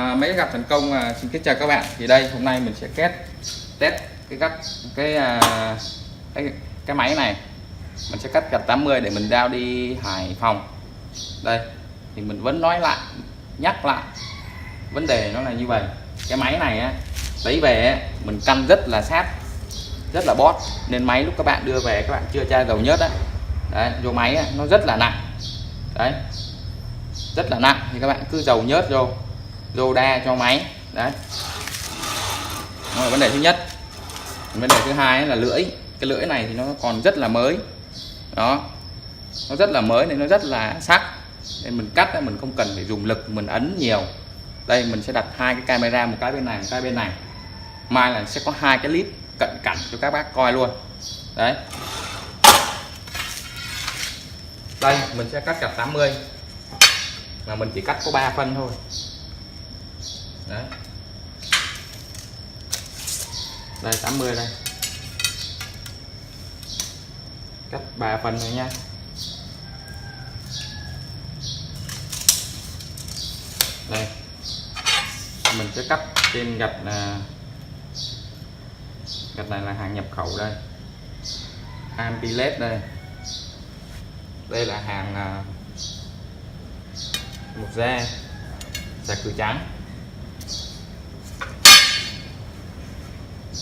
Mấy gặp thành công, xin kính chào các bạn. Thì đây hôm nay mình sẽ test cái máy này. Mình sẽ cắt gạch 80 để mình giao đi Hải Phòng. Đây thì mình vẫn nhắc lại vấn đề nó là như vậy. Cái máy này á, lấy về á, mình căn rất là sát, rất là bót, nên máy lúc các bạn đưa về các bạn chưa tra dầu nhớt đấy, vô máy á, nó rất là nặng đấy, rất là nặng. Thì các bạn cứ dầu nhớt vô đa cho máy đấy. Đó là vấn đề thứ nhất. Vấn đề thứ hai là lưỡi. Cái lưỡi này thì nó còn rất là mới đó, nó rất là mới nên nó rất là sắc, nên mình cắt mình không cần phải dùng lực mình ấn nhiều. Đây mình sẽ đặt hai cái camera, một cái bên này, một cái bên này. Mai là sẽ có hai cái clip cận cảnh cho các bác coi luôn đấy. Đây mình sẽ cắt gạch 80 mà mình chỉ cắt có 3 phân thôi đấy. Đây 80 đây, cắt 3 phân thôi nha. Đây mình sẽ cắt trên gạch này là hàng nhập khẩu đây, Ampilet đây. Đây là hàng một da cửa trắng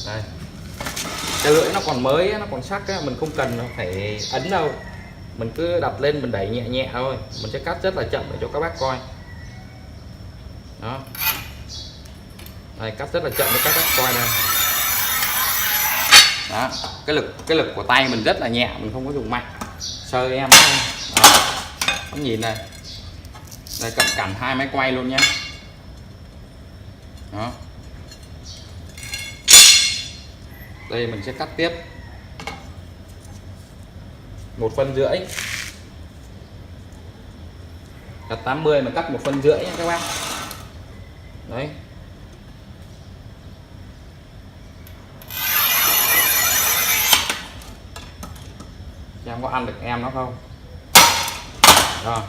đây. Cái lưỡi nó còn mới, nó còn sắc á, mình không cần phải ấn đâu, mình cứ đặt lên mình đẩy nhẹ nhẹ thôi. Mình sẽ cắt rất là chậm để cho các bác coi đó. Đây, cắt rất là chậm để các bác coi đây đó. Cái lực của tay mình rất là nhẹ, mình không có dùng mạnh. Sơ em đó, em nhìn này, đây cận cảnh hai máy quay luôn nhé đó. Đây mình sẽ cắt tiếp 1,5 phân. Gạch 80 mà cắt 1,5 phân nha các bác đấy. Em có ăn được em nó không? Rồi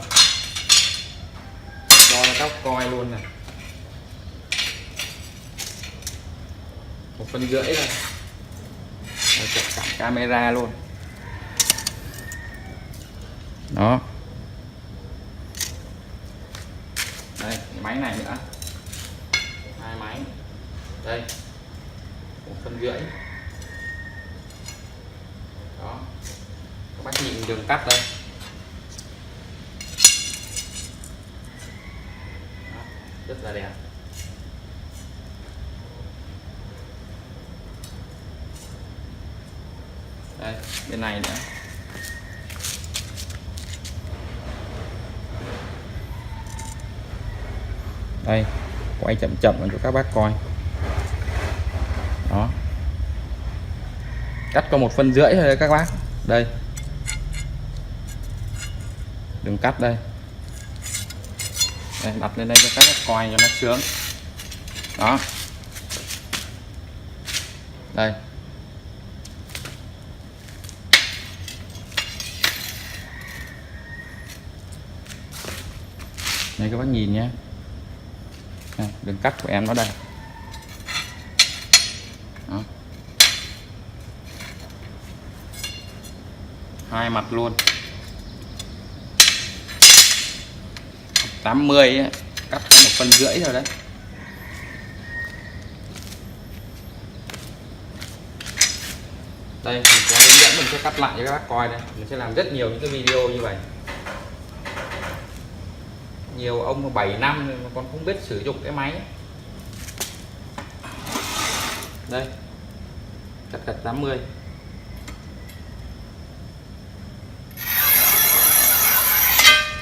cho các coi luôn này, 1,5 phân đây. Chụp cả camera luôn đó. Đây cái máy này nữa, hai máy đây, 1,5 phân đó. Các bác nhìn đường cắt đây đó, rất là đẹp. Đây bên này nữa, đây quay chậm chậm cho các bác coi đó. Cắt có 1,5 phân thôi đấy các bác. Đây đường cắt đây, đây đặt lên đây cho các bác coi cho nó sướng đó. Đây đây các bác nhìn nhé, đường cắt của em nó đây đó. Hai mặt luôn. 80 ấy, cắt 1,5 phân thôi đấy. Đây mình sẽ hướng dẫn, mình sẽ cắt lại cho các bác coi đây. Mình sẽ làm rất nhiều những cái video như vậy. Nhiều ông 7 năm mà còn không biết sử dụng cái máy. Đây cắt gạch 80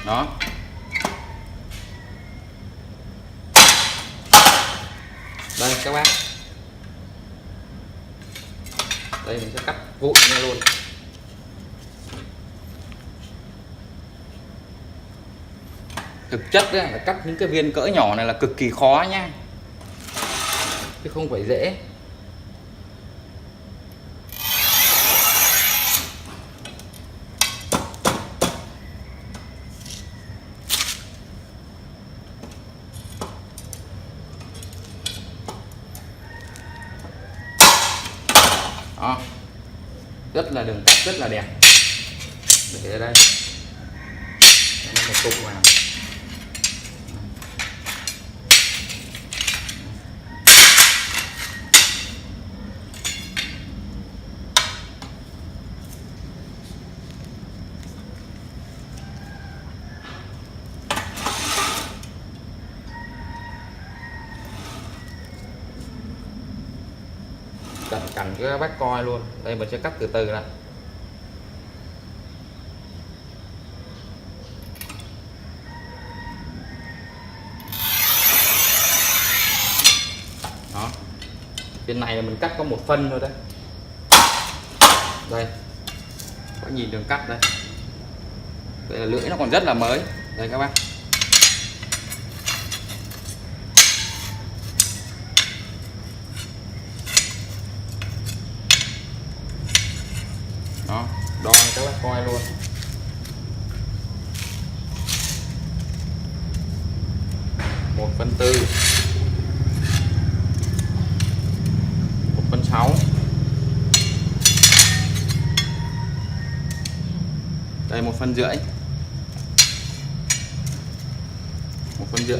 đó. Đây các bác, đây mình sẽ cắt vụn nha luôn. Thực chất là cắt những cái viên cỡ nhỏ này là cực kỳ khó nhá, chứ không phải dễ. Đó, rất là đường cắt rất là đẹp. Để ở đây nó một cục vào. Cẩn cẩn cho các bác coi luôn. Đây mình sẽ cắt từ từ này. Đó, bên này là mình cắt có một phân thôi đấy. Đây, có nhìn đường cắt đây. Đây là lưỡi nó còn rất là mới. Đây các bác. Đó, đo cho các bác coi luôn. Một phân tư, 1/6. Đây 1,5. 1,5.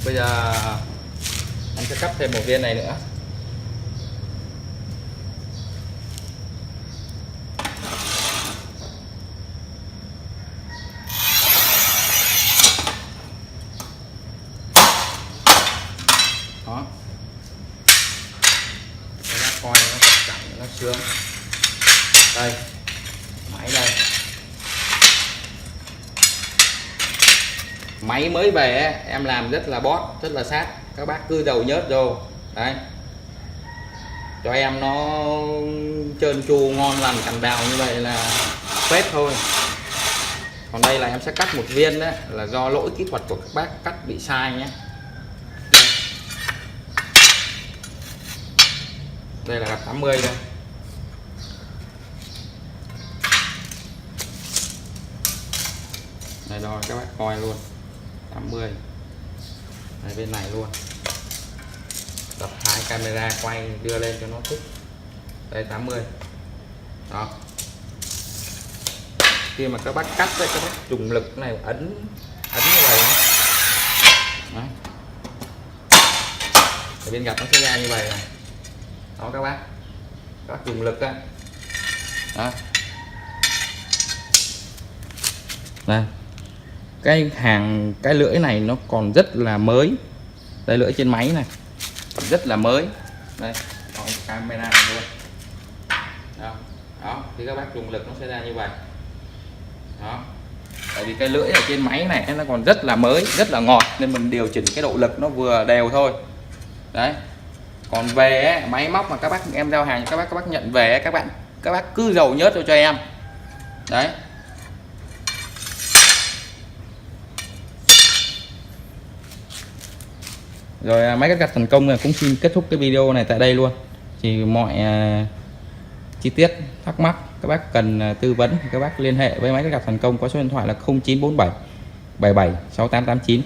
Bây giờ anh sẽ cắt thêm một viên này nữa. Đó, các bác coi nó chặt nó sướng. Đây, máy đây. Máy mới về em làm rất là bót, rất là sát. Các bác cứ dầu nhớt vô. Đấy, cho em nó trơn tru ngon lành cành đào như vậy là phết thôi. Còn đây là em sẽ cắt một viên đấy, là do lỗi kỹ thuật của các bác cắt bị sai nhé. Đây là gạt 80 đây. Đây đo các bác coi luôn. 80. Đây bên này luôn. Đập 2 camera quay đưa lên cho nó thích. Đây 80. Đó. Khi mà các bác cắt đây, các bác dùng lực này ấn như vậy. Đấy. Ở bên gạch nó sẽ ra như vậy này. Đó các bác dùng lực á. Đó. Đây, cái lưỡi này nó còn rất là mới. Đây lưỡi trên máy này còn rất là mới. Đây, còn camera này luôn. Đó. Đó, thì các bác dùng lực nó sẽ ra như vậy. Đó, tại vì cái lưỡi ở trên máy này nó còn rất là mới, rất là ngọt, nên mình điều chỉnh cái độ lực nó vừa đều thôi. Đấy, còn về máy móc mà các bác em giao hàng các bác nhận về, các bác cứ dầu nhớt cho em. Đấy, rồi máy cắt gặt thành công cũng xin kết thúc cái video này tại đây luôn. Thì mọi chi tiết thắc mắc các bác cần tư vấn thì các bác liên hệ với máy cắt gặt thành công qua số điện thoại là 0947 77 6889.